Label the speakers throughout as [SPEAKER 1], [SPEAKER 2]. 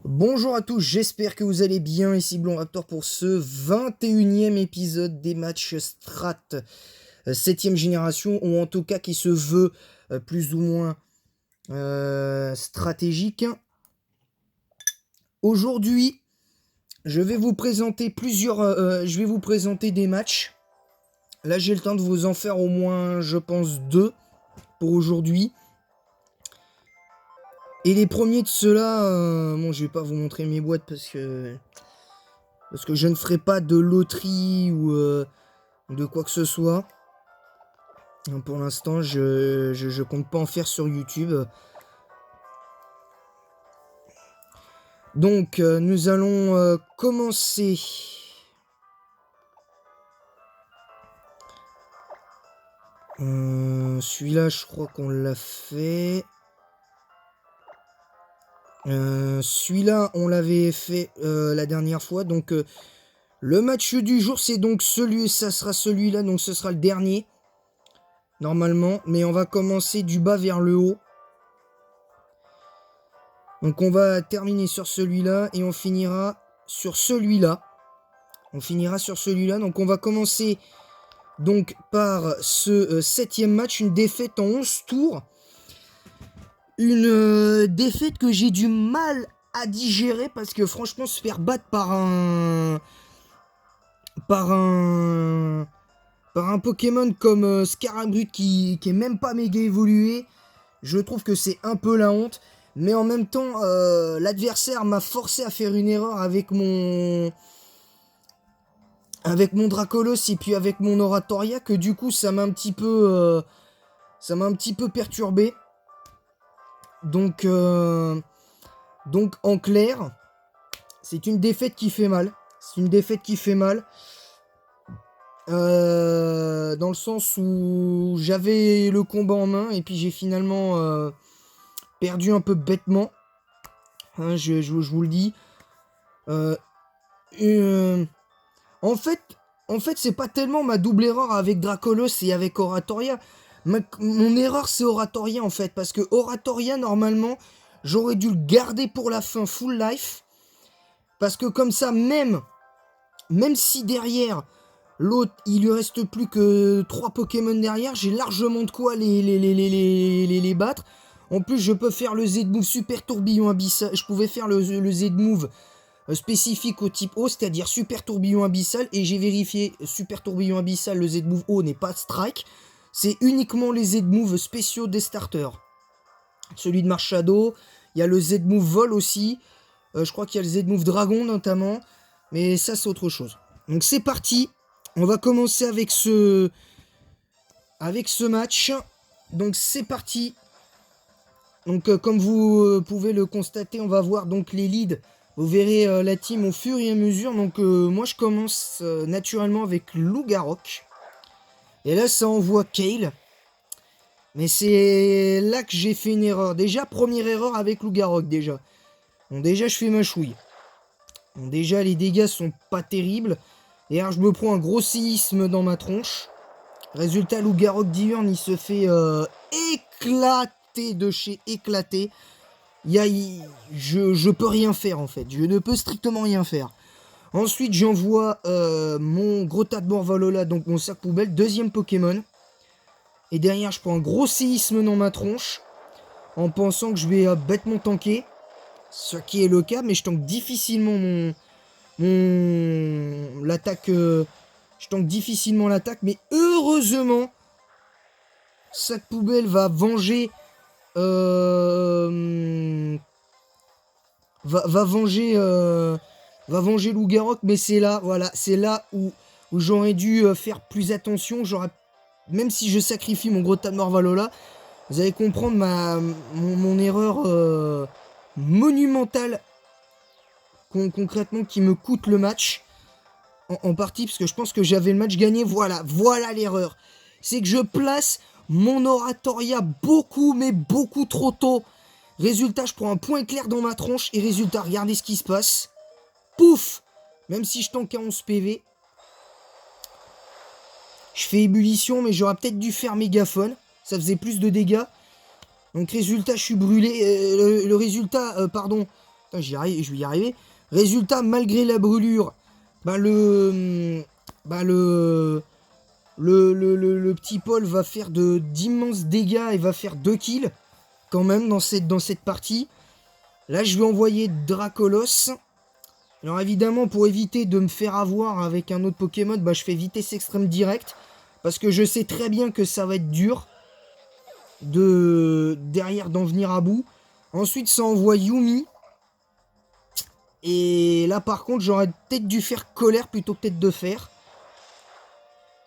[SPEAKER 1] Bonjour à tous, j'espère que vous allez bien, ici Blond Raptor pour ce 21e épisode des matchs Strat 7ème génération, ou en tout cas qui se veut plus ou moins stratégique. Aujourd'hui, je vais vous présenter je vais vous présenter des matchs. Là j'ai le temps de vous en faire au moins, je pense, 2 pour aujourd'hui. Et les premiers de ceux-là, bon, je vais pas vous montrer mes boîtes parce que je ne ferai pas de loterie ou de quoi que ce soit. Pour l'instant, je compte pas en faire sur YouTube. Donc, nous allons commencer. Celui-là, je crois qu'on l'a fait. Celui-là, on l'avait fait la dernière fois. Donc, le match du jour, c'est donc ça sera celui-là. Donc, ce sera le dernier. Normalement. Mais on va commencer du bas vers le haut. Donc on va terminer sur celui-là et on finira sur celui-là. Donc on va commencer donc par ce 7e match, une défaite en 11 tours. Une défaite que j'ai du mal à digérer parce que franchement se faire battre par un Pokémon comme Scarabrit qui est même pas méga évolué, je trouve que c'est un peu la honte. Mais en même temps, l'adversaire m'a forcé à faire une erreur avec mon Dracolos et puis avec mon Oratoria, que du coup ça m'a un petit peu perturbé. Donc en clair, c'est une défaite qui fait mal. Dans le sens où j'avais le combat en main et puis j'ai finalement perdu un peu bêtement. Hein, je vous le dis. Euh, en fait, c'est pas tellement ma double erreur avec Dracolos et avec Oratoria. Mon erreur, c'est Oratoria, en fait. Parce que Oratoria, normalement, j'aurais dû le garder pour la fin full life. Parce que comme ça, même si derrière, l'autre, il lui reste plus que 3 Pokémon derrière, j'ai largement de quoi les battre. En plus, je peux faire le Z-Move Super Tourbillon Abyssal. Je pouvais faire le Z-Move spécifique au type O, c'est-à-dire Super Tourbillon Abyssal, et j'ai vérifié, Super Tourbillon Abyssal, le Z-Move O n'est pas Strike, c'est uniquement les Z-Move spéciaux des starters. Celui de Marshadow, il y a le Z-Move Vol aussi, je crois qu'il y a le Z-Move Dragon notamment, mais ça c'est autre chose. Donc c'est parti, on va commencer avec ce match, donc c'est parti. Donc comme vous pouvez le constater, on va voir donc les leads. Vous verrez la team au fur et à mesure. Donc moi je commence naturellement avec Lougarok. Et là ça envoie Kale. Mais c'est là que j'ai fait une erreur. Déjà, première erreur avec Lougarok déjà. Bon, déjà je fais ma chouille. Bon, déjà les dégâts sont pas terribles. Et alors je me prends un gros séisme dans ma tronche. Résultat, Lougarok diurne, il se fait éclater de chez éclater. Je peux rien faire en fait, je ne peux strictement rien faire. Ensuite j'envoie mon gros tas de Morvalola, donc mon sac poubelle, deuxième Pokémon. Et derrière je prends un gros séisme dans ma tronche, en pensant que je vais bêtement tanker. Ce qui est le cas, mais je tank difficilement l'attaque. Je tank difficilement l'attaque, mais heureusement, sac poubelle va venger va venger Lougarok, mais c'est là, voilà, c'est là où j'aurais dû faire plus attention. Même si je sacrifie mon gros tas de Morvalola, vous allez comprendre mon erreur monumentale, concrètement, qui me coûte le match en partie, parce que je pense que j'avais le match gagné. Voilà l'erreur. C'est que je place mon Oratoria beaucoup, mais beaucoup trop tôt. Résultat, je prends un point éclair dans ma tronche. Et résultat, regardez ce qui se passe. Pouf! Même si je tank à 11 PV. Je fais ébullition, mais j'aurais peut-être dû faire mégaphone. Ça faisait plus de dégâts. Donc résultat, je suis brûlé. Le résultat, pardon. Putain, je vais y arriver. Résultat, malgré la brûlure, bah le petit Paul va faire d'immenses dégâts et va faire 2 kills quand même dans cette partie. Là, je vais envoyer Dracolos. Alors évidemment, pour éviter de me faire avoir avec un autre Pokémon, bah, je fais vitesse extrême direct. Parce que je sais très bien que ça va être dur derrière d'en venir à bout. Ensuite, ça envoie Yumi. Et là, par contre, j'aurais peut-être dû faire colère plutôt que tête de fer.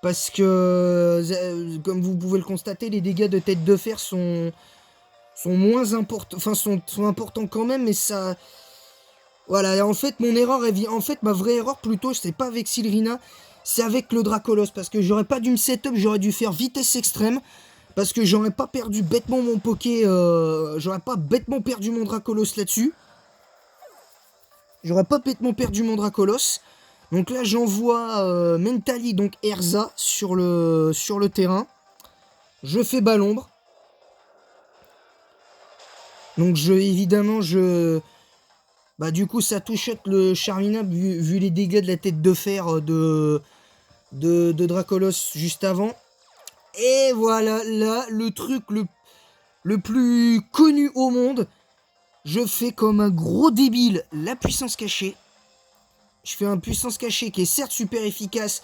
[SPEAKER 1] Parce que, comme vous pouvez le constater, les dégâts de tête de fer sont moins importants. Enfin, sont importants quand même, mais ça... Voilà, en fait, mon erreur, en fait, ma vraie erreur, plutôt, c'est pas avec Sylrina, c'est avec le Dracolos. Parce que j'aurais pas dû me setup, j'aurais dû faire vitesse extrême. Parce que j'aurais pas perdu bêtement mon Poké... j'aurais pas bêtement perdu mon Dracolos là-dessus. J'aurais pas bêtement perdu mon Dracolos. Donc là, j'envoie Mentally, donc Erza, sur le terrain. Je fais bas l'ombre. Donc évidemment, bah du coup, ça touche le Charmina, vu les dégâts de la tête de fer de Dracolos juste avant. Et voilà, là, le truc le plus connu au monde. Je fais comme un gros débile la puissance cachée. Je fais une puissance cachée qui est certes super efficace,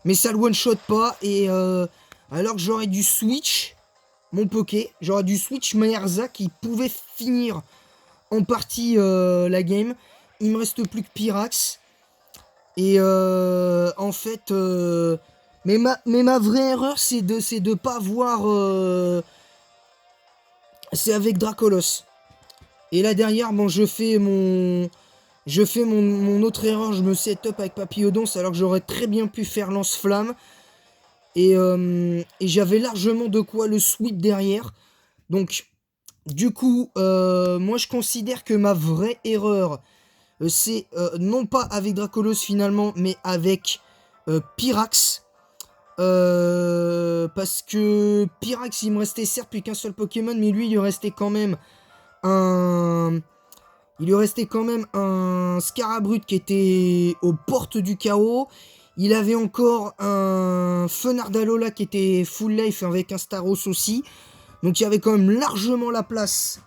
[SPEAKER 1] mais ça le one-shot pas. Et alors que j'aurais dû switch mon Poké, j'aurais dû switch ma Erza qui pouvait finir en partie la game. Il me reste plus que Pyrax. Et en fait, mais ma vraie erreur, c'est de pas voir. C'est avec Dracolos. Et là derrière, bon, je fais mon autre erreur, je me set-up avec Papillodonce alors que j'aurais très bien pu faire lance-flamme. Et j'avais largement de quoi le sweep derrière. Donc, du coup, moi je considère que ma vraie erreur, c'est non pas avec Dracolos finalement, mais avec Pyrax. Parce que Pyrax, il me restait certes plus qu'un seul Pokémon, mais lui, il lui restait quand même un Scarabrute qui était aux portes du chaos. Il avait encore un Fenardalola qui était full life avec un Staros aussi. Donc il y avait quand même largement la place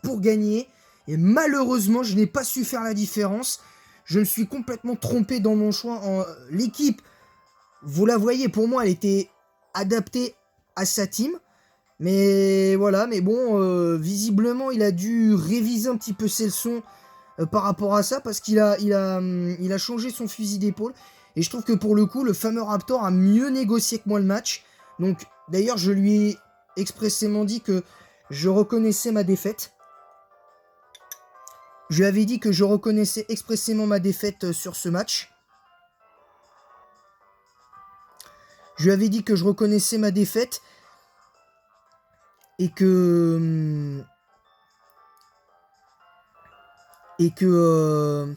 [SPEAKER 1] pour gagner. Et malheureusement, je n'ai pas su faire la différence. Je me suis complètement trompé dans mon choix. L'équipe, vous la voyez, pour moi, elle était adaptée à sa team. Mais voilà, mais bon, visiblement, il a dû réviser un petit peu ses leçons par rapport à ça, parce qu'il a changé son fusil d'épaule. Et je trouve que pour le coup, le fameux Raptor a mieux négocié que moi le match. Donc, d'ailleurs, je lui ai expressément dit que je reconnaissais ma défaite. Je lui avais dit que je reconnaissais expressément ma défaite sur ce match. Je lui avais dit que je reconnaissais ma défaite. Et que... Et que...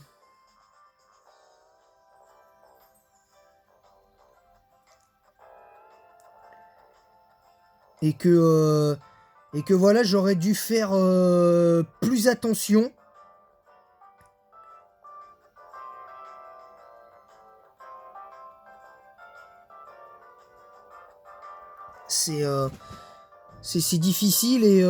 [SPEAKER 1] Et que voilà, j'aurais dû faire plus attention. C'est difficile et...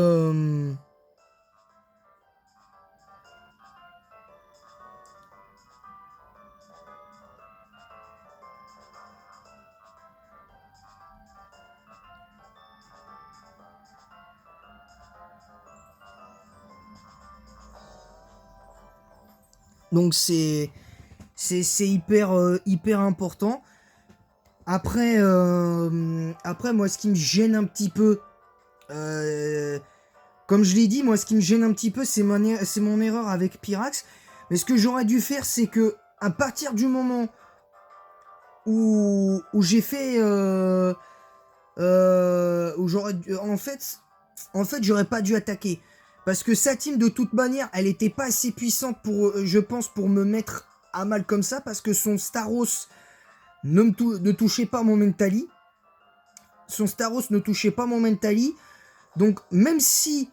[SPEAKER 1] Donc c'est hyper important. Après, moi, ce qui me gêne un petit peu, comme je l'ai dit, moi, ce qui me gêne un petit peu, c'est mon erreur avec Pyrax. Mais ce que j'aurais dû faire, c'est que à partir du moment où j'ai fait, où j'aurais, en fait, j'aurais pas dû attaquer. Parce que sa team, de toute manière, elle était pas assez puissante pour, je pense, pour me mettre à mal comme ça. Parce que son Staros ne touchait pas mon Mentally. Son Staros ne touchait pas mon Mentally. Donc, même si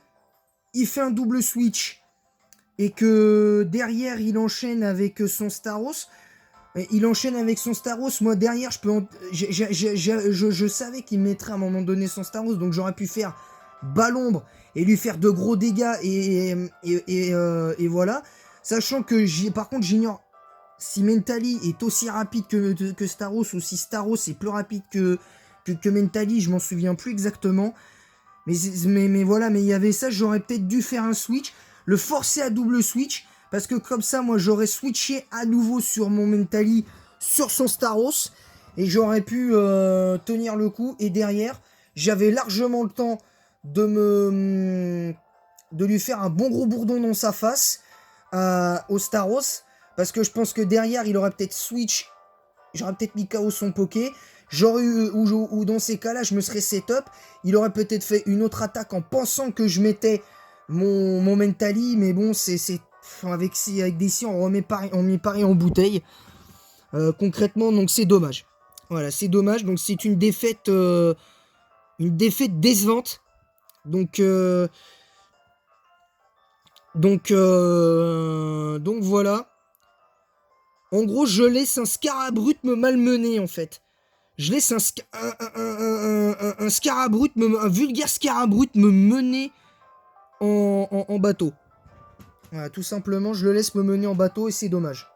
[SPEAKER 1] il fait un double switch, et que derrière il enchaîne avec son Staros. Il enchaîne avec son Staros. Moi derrière je savais qu'il mettrait à un moment donné son Staros, donc j'aurais pu faire bas l'ombre et lui faire de gros dégâts et voilà. Sachant que par contre j'ignore si Mentali est aussi rapide que Staros ou si Staros est plus rapide que Mentali, je m'en souviens plus exactement. Mais voilà, mais il y avait ça, j'aurais peut-être dû faire un switch, le forcer à double switch, parce que comme ça, moi, j'aurais switché à nouveau sur mon Mentali, sur son Staros, et j'aurais pu tenir le coup, et derrière, j'avais largement le temps de lui faire un bon gros bourdon dans sa face, au Staros, parce que je pense que derrière, il aurait peut-être switch, j'aurais peut-être mis KO son Poké, j'aurais eu, ou dans ces cas-là, je me serais setup, il aurait peut-être fait une autre attaque en pensant que je mettais mon Mentali, mais bon, avec des si, on met pareil en bouteille, concrètement, donc c'est dommage. Voilà, c'est dommage, donc c'est une défaite décevante, donc voilà. En gros, je laisse un Scarabrut me malmener, en fait. Je laisse un Scarabrut, un vulgaire Scarabrut me mener en bateau. Voilà, tout simplement, je le laisse me mener en bateau et c'est dommage.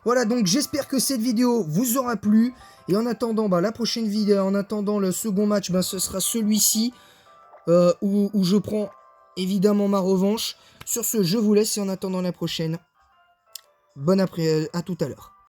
[SPEAKER 1] Voilà, donc j'espère que cette vidéo vous aura plu. Et en attendant, la prochaine vidéo, en attendant le second match, ce sera celui-ci, où je prends évidemment ma revanche. Sur ce, je vous laisse et en attendant la prochaine, bon après, à tout à l'heure.